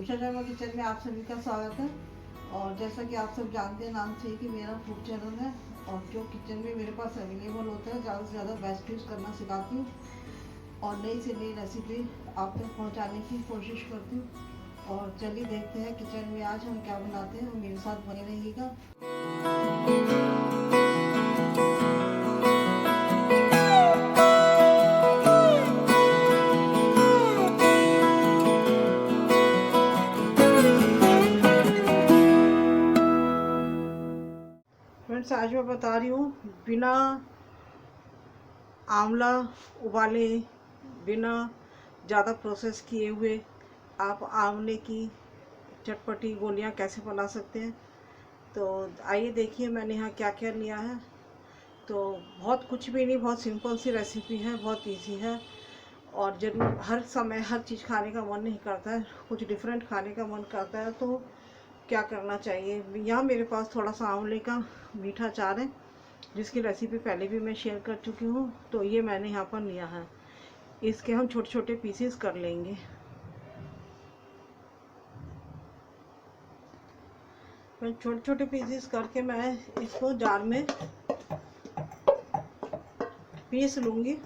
Usha Sharma kitchen में आप सभी का स्वागत है। और जैसा कि आप सब जानते हैं नाम से ही कि मेरा फूड चैनल है और जो किचन में मेरे पास अवेलेबल होता है ज़्यादा से ज़्यादा बेस्ट यूज़ करना सिखाती हूँ और नई से नई रेसिपी आप तक पहुँचाने की कोशिश करती हूँ। और चलिए देखते हैं किचन में आज हम क्या बनाते हैं, मेरे साथ बने रहिएगा। फ्रेंड्स, आज मैं बता रही हूँ बिना आंवला उबाले, बिना ज़्यादा प्रोसेस किए हुए आप आंवले की चटपटी गोलियाँ कैसे बना सकते हैं। तो आइए देखिए मैंने यहाँ क्या क्या लिया है। तो बहुत कुछ भी नहीं, बहुत सिंपल सी रेसिपी है, बहुत इजी है। और जरूर हर समय हर चीज़ खाने का मन नहीं करता है, कुछ डिफरेंट खाने का मन करता है, तो क्या करना चाहिए। यहाँ मेरे पास थोड़ा सा आंवले का मीठा अचार है जिसकी रेसिपी पहले भी मैं शेयर कर चुकी हूँ। तो ये मैंने यहाँ पर लिया है, इसके हम छोटे छोटे पीसेस कर लेंगे। मैं छोटे छोटे पीसेस करके मैं इसको जार में पीस लूँगी।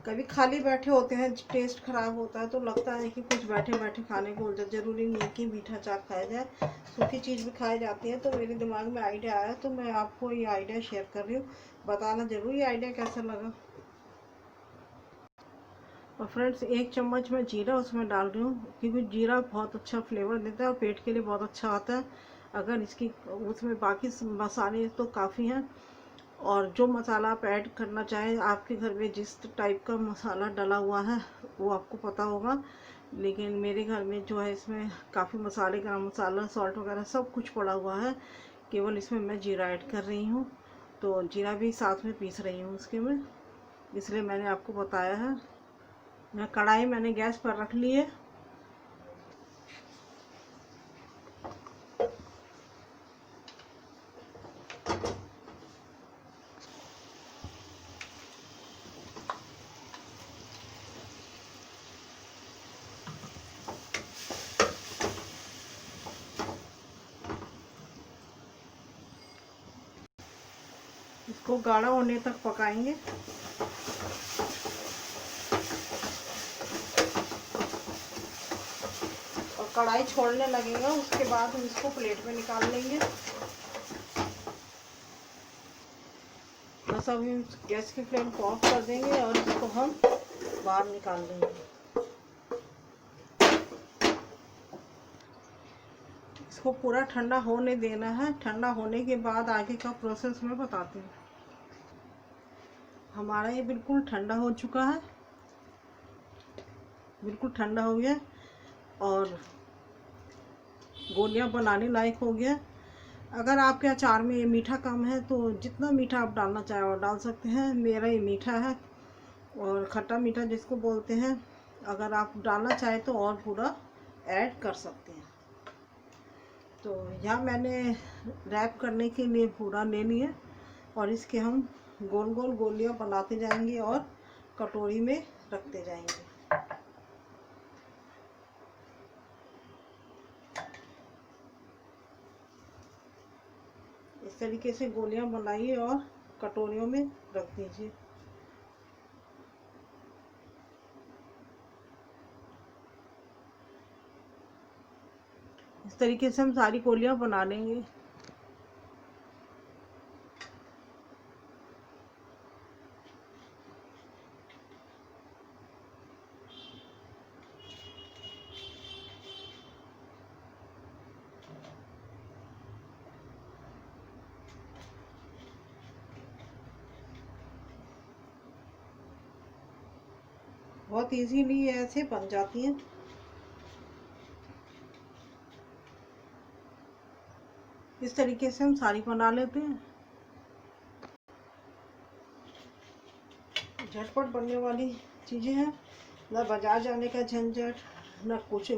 कभी खाली बैठे होते हैं, टेस्ट खराब होता है तो लगता है कि कुछ बैठे बैठे खाने को मिलता है। ज़रूरी नहीं है कि मीठा चाट खाया जाए, सूखी चीज़ भी खाई जाती है। तो मेरे दिमाग में आइडिया आया तो मैं आपको ये आइडिया शेयर कर रही हूँ। बताना ज़रूर ये आइडिया कैसा लगा। और फ्रेंड्स, 1 चम्मच मैं जीरा उसमें डाल रही हूँ क्योंकि जीरा बहुत अच्छा फ्लेवर देता है और पेट के लिए बहुत अच्छा होता है। अगर इसकी उसमें बाकी मसाले तो काफ़ी हैं, और जो मसाला आप ऐड करना चाहें, आपके घर में जिस टाइप का मसाला डला हुआ है वो आपको पता होगा। लेकिन मेरे घर में जो है इसमें काफ़ी मसाले, गरम मसाला, सॉल्ट वगैरह सब कुछ पड़ा हुआ है। केवल इसमें मैं जीरा ऐड कर रही हूँ, तो जीरा भी साथ में पीस रही हूँ उसके में, इसलिए मैंने आपको बताया है। मैं कढ़ाई मैंने गैस पर रख ली है। इसको गाढ़ा होने तक पकाएंगे। और कढ़ाई छोड़ने लगेगा उसके बाद हम इसको प्लेट में निकाल लेंगे। बस अभी गैस की फ्लेम को ऑफ कर देंगे और इसको हम बाहर निकाल देंगे। इसको पूरा ठंडा होने देना है। ठंडा होने के बाद आगे का प्रोसेस मैं बताती हूँ। हमारा ये बिल्कुल ठंडा हो चुका है, बिल्कुल ठंडा हो गया और गोलियां बनाने लायक हो गया। अगर आपके अचार में ये मीठा कम है तो जितना मीठा आप डालना चाहें और डाल सकते हैं। मेरा ये मीठा है और खट्टा मीठा जिसको बोलते हैं, अगर आप डालना चाहें तो और पूरा ऐड कर सकते हैं। तो यहाँ मैंने रैप करने के लिए पूरा ले लिया और इसके हम गोल गोल गोलियां बनाते जाएंगे और कटोरी में रखते जाएंगे। इस तरीके से गोलियां बनाइए और कटोरियों में रख दीजिए। इस तरीके से हम सारी गोलियां बना लेंगे। बहुत इजीली ऐसे बन जाती हैं। इस तरीके से हम सारी बना लेते हैं। झटपट बनने वाली चीज़ें हैं, न बाजार जाने का झंझट, न कुछ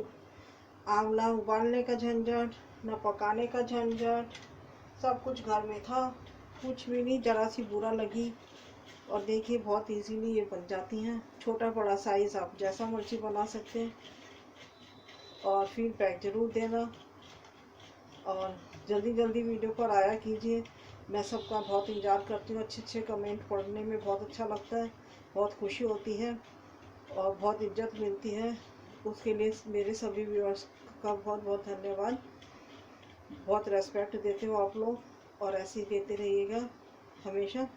आंवला उबालने का झंझट, न पकाने का झंझट। सब कुछ घर में था, कुछ भी नहीं, जरा सी बुरा लगी और देखिए बहुत इजीली ये बन जाती हैं। छोटा बड़ा साइज़ आप जैसा मर्जी बना सकते हैं। और फीडबैक ज़रूर देना और जल्दी जल्दी वीडियो पर आया कीजिए। मैं सबका बहुत इंतज़ार करती हूँ। अच्छे अच्छे कमेंट पढ़ने में बहुत अच्छा लगता है, बहुत खुशी होती है और बहुत इज्जत मिलती है। उसके लिए मेरे सभी व्यूअर्स का बहुत बहुत धन्यवाद। बहुत रेस्पेक्ट देते हो आप लोग और ऐसे ही देते रहिएगा हमेशा।